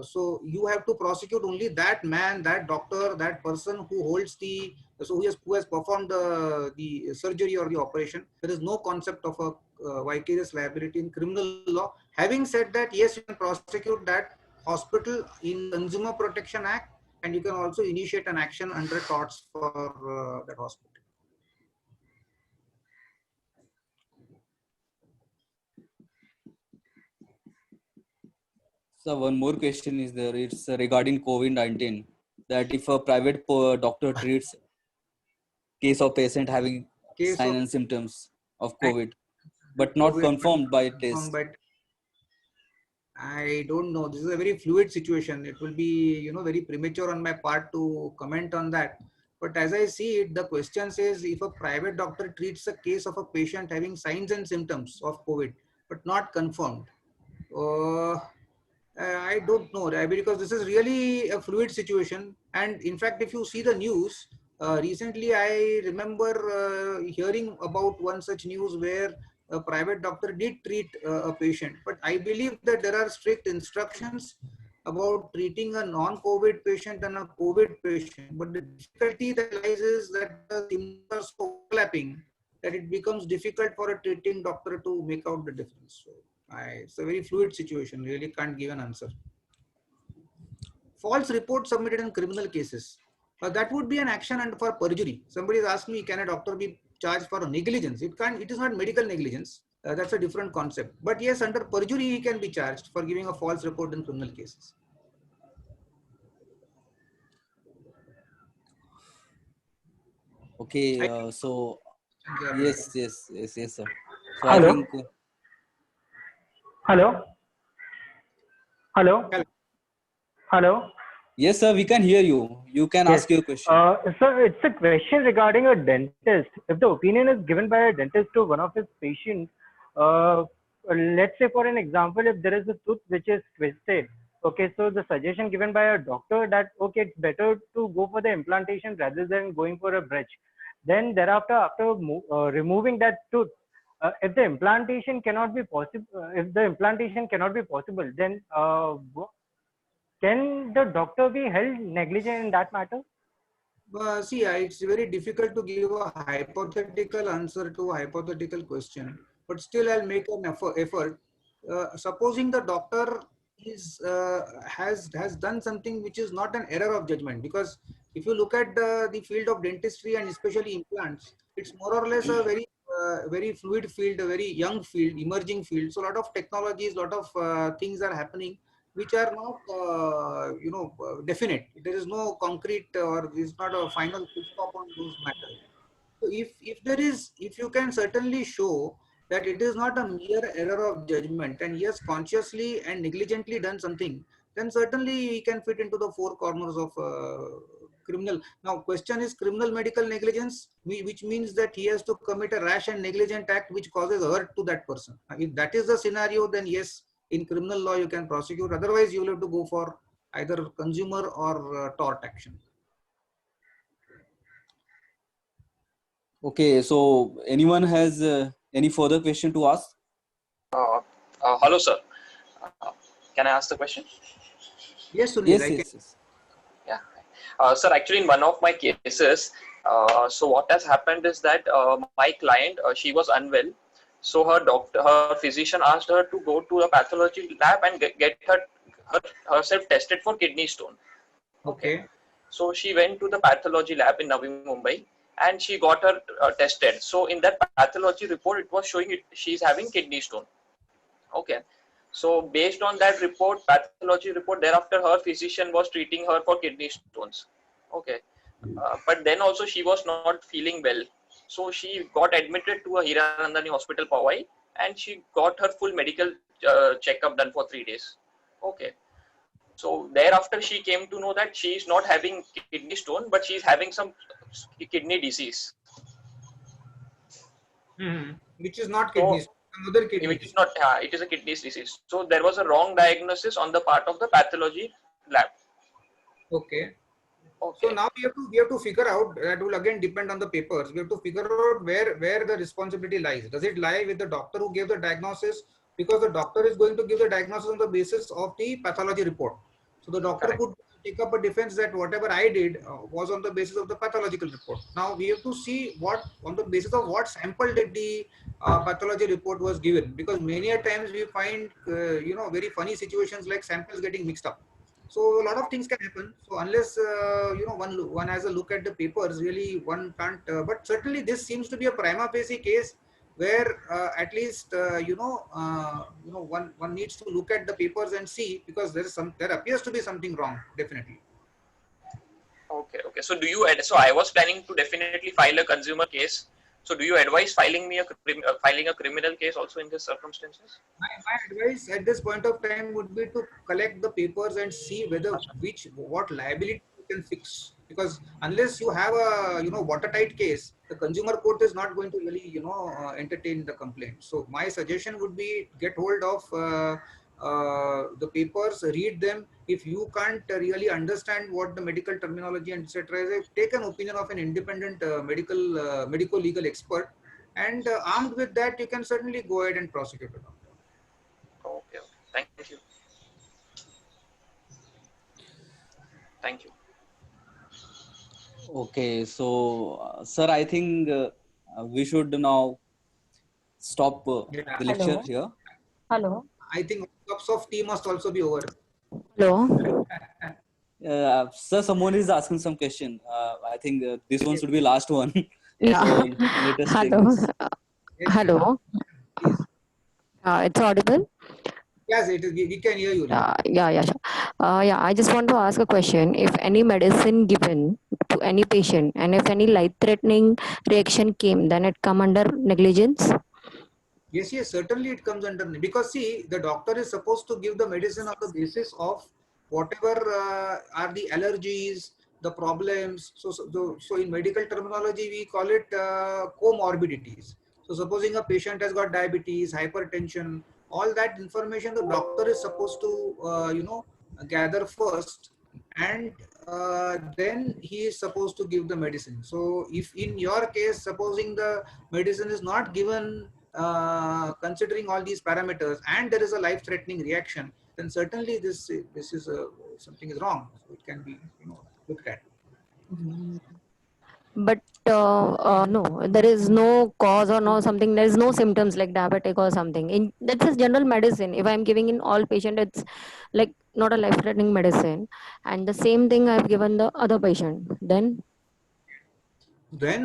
So you have to prosecute only that man, that doctor, that person who holds the, so who has performed the surgery or the operation. There is no concept of a vicarious liability in criminal law. Having said that, yes, you can prosecute that hospital in Consumer Protection Act, and you can also initiate an action under torts for that hospital. So one more question is there. It's regarding COVID-19. That if a private doctor treats case of patient having Case signs of and symptoms of COVID, but not COVID, confirmed by test. but I don't know. This is a very fluid situation. It will be, you know, very premature on my part to comment on that. But as I see it, the question says if a private doctor treats a case of a patient having signs and symptoms of COVID, but not confirmed. I don't know, right? Because this is really a fluid situation. And in fact, if you see the news, recently I remember hearing about one such news where a private doctor did treat a patient. But I believe that there are strict instructions about treating a non-COVID patient and a COVID patient. But the difficulty that lies is that the symptoms are so overlapping that it becomes difficult for a treating doctor to make out the difference. So it's a very fluid situation. Really can't give an answer. False report submitted in criminal cases. That would be an action and for perjury. Somebody has asked me, can a doctor be charged for negligence? It can't. It is not medical negligence. That's a different concept. But yes, under perjury, he can be charged for giving a false report in criminal cases. Okay, so yes, sir. So I Hello. think Hello. Hello. Hello. yes, sir. We can hear you. You can Yes. ask your question. So it's a question regarding a dentist. If the opinion is given by a dentist to one of his patients, let's say for an example, if there is a tooth which is twisted, okay, so the suggestion given by a doctor that okay, it's better to go for the implantation rather than going for a bridge. Then thereafter, after removing that tooth, if the implantation cannot be possible, then can the doctor be held negligent in that matter? See, it's very difficult to give a hypothetical answer to a hypothetical question, but still I'll make an effort. Supposing the doctor has done something which is not an error of judgment, because If you look at the field of dentistry and especially implants, it's more or less a very fluid field, a very young field, emerging field. So a lot of technologies, lot of things are happening which are not definite. There is no concrete or is not a final full stop on those matters. So if you can certainly show that it is not a mere error of judgment and yes, consciously and negligently done something, then certainly he can fit into the four corners of criminal. Now, question is criminal medical negligence, which means that he has to commit a rash and negligent act which causes hurt to that person. If that is the scenario, then yes, in criminal law you can prosecute. Otherwise, you will have to go for either consumer or tort action. Okay, so anyone has any further question to ask? Hello, sir. Can I ask the question? Yes, Sunil, Yes, I can. yes. Yeah. Sir, actually, in one of my cases, so what has happened is that my client, she was unwell. So her physician asked her to go to a pathology lab and get herself tested for kidney stone. Okay. So she went to the pathology lab in Navi Mumbai and she got her tested. So in that pathology report, it was showing she's having kidney stone. Okay. So based on that report, pathology report, thereafter her physician was treating her for kidney stones. Okay. But then also she was not feeling well. So she got admitted to a Hiranandani hospital, Powai, and she got her full medical checkup done for 3 days. Okay. So thereafter she came to know that she is not having kidney stone, but she is having some kidney disease. Which is not kidney stone, another kidney Which disease. is not, it is a kidney disease. So there was a wrong diagnosis on the part of the pathology lab. Okay. Okay. So now we have to figure out, that will again depend on the papers. We have to figure out where the responsibility lies. Does it lie with the doctor who gave the diagnosis? Because the doctor is going to give the diagnosis on the basis of the pathology report. So the doctor Correct. could take up a defense that whatever I did was on the basis of the pathological report. Now we have to see what, on the basis of what sample did the pathology report was given. Because many a times we find very funny situations like samples getting mixed up. So a lot of things can happen. So unless one has a look at the papers, really one can't. But certainly this seems to be a prima facie case where at least one needs to look at the papers and see, because there appears to be something wrong, definitely. Okay. Okay. So so I was planning to definitely file a consumer case. So do you advise filing a criminal case also in these circumstances? My advice at this point of time would be to collect the papers and see what liability you can fix. Because unless you have a watertight case, the consumer court is not going to really entertain the complaint. So my suggestion would be get hold of the papers, read them. If you can't really understand what the medical terminology and etc. is, take an opinion of an independent medical legal expert, and armed with that, you can certainly go ahead and prosecute it. Okay. Thank you. Thank you. Okay, so sir, I think we should now stop the lecture Hello. here. Hello. I think cups of tea must also be over. Hello. Sir, someone is asking some question. I think this one should be last one. Yeah. So let us take Hello. this. Yes, Hello. please. It's audible. Yes, it is. We can hear you. Yeah. Sure. I just want to ask a question. If any medicine given to any patient, and if any life-threatening reaction came, then it come under negligence. Yes, certainly it comes under, because see, the doctor is supposed to give the medicine on the basis of whatever are the allergies, the problems. So in medical terminology, we call it comorbidities. So supposing a patient has got diabetes, hypertension, all that information the doctor is supposed to gather first, and then he is supposed to give the medicine. So if in your case, supposing the medicine is not given considering all these parameters and there is a life-threatening reaction, then certainly this is something is wrong. So it can be looked at. but no, there is no cause or no something. There is no symptoms like diabetic or something. That's just general medicine. If I'm giving in all patient, it's like not a life-threatening medicine. And the same thing I've given the other patient. Then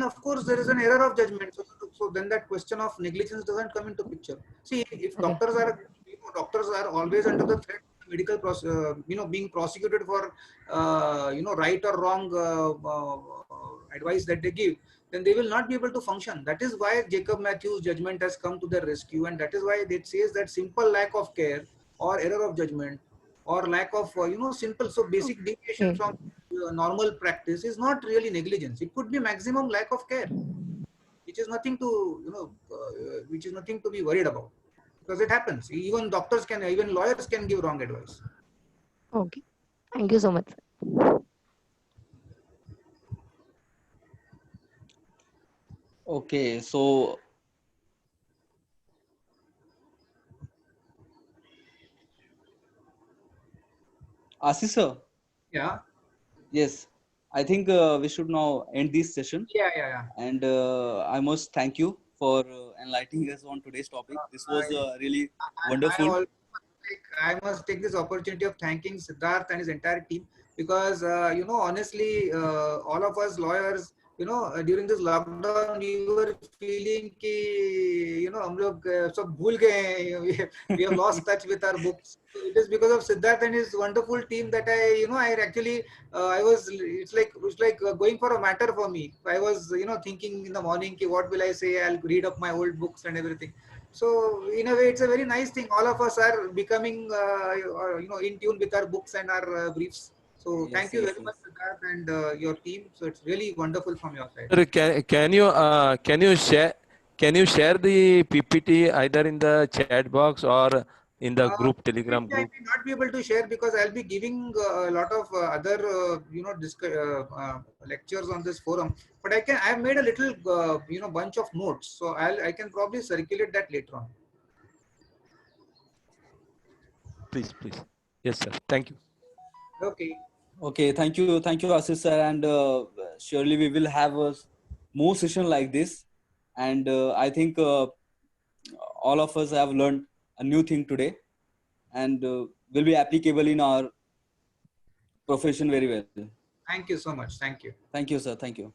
of course there is an error of judgment. So then that question of negligence doesn't come into picture. See, if Okay. doctors are always under the threat of medical being prosecuted for right or wrong advice that they give, then they will not be able to function. That is why Jacob Matthews' judgment has come to their rescue, and that is why it says that simple lack of care or error of judgment or lack of simple, so basic deviation Okay. from normal practice is not really negligence. It could be maximum lack of care, which is nothing to which is nothing to be worried about, because it happens. Even even lawyers can give wrong advice. Okay. Thank you so much. Okay, so Ashish sir, Yeah, yes, I think we should now end this session. yeah. And I must thank you for enlightening us on today's topic. This was really wonderful. I must take this opportunity of thanking Siddharth and his entire team, because honestly, all of us lawyers, during this lockdown, we were feeling कि हम लोग सब भूल गए हैं. We have lost touch with our books. So it is because of Siddharth and his wonderful team that I actually it's like going for a matter for me. I was thinking in the morning कि what will I say? I'll read up my old books and everything. So in a way, it's a very nice thing. All of us are becoming, in tune with our books and our briefs. So Yes, thank you yes, very yes. much, Siddharth, and your team. So it's really wonderful from your side. Sir, can you share the PPT either in the chat box or in the group Telegram I group? may not be able to share because I'll be giving a lot of other, lectures on this forum. But I've made a little, bunch of notes. So I can probably circulate that later on. Please, please. Yes, sir. Thank you. Okay. Okay, thank you, Ashish sir, and surely we will have a more session like this. And I think all of us have learned a new thing today, and will be applicable in our profession very well. Thank you so much. Thank you. Thank you, sir. Thank you.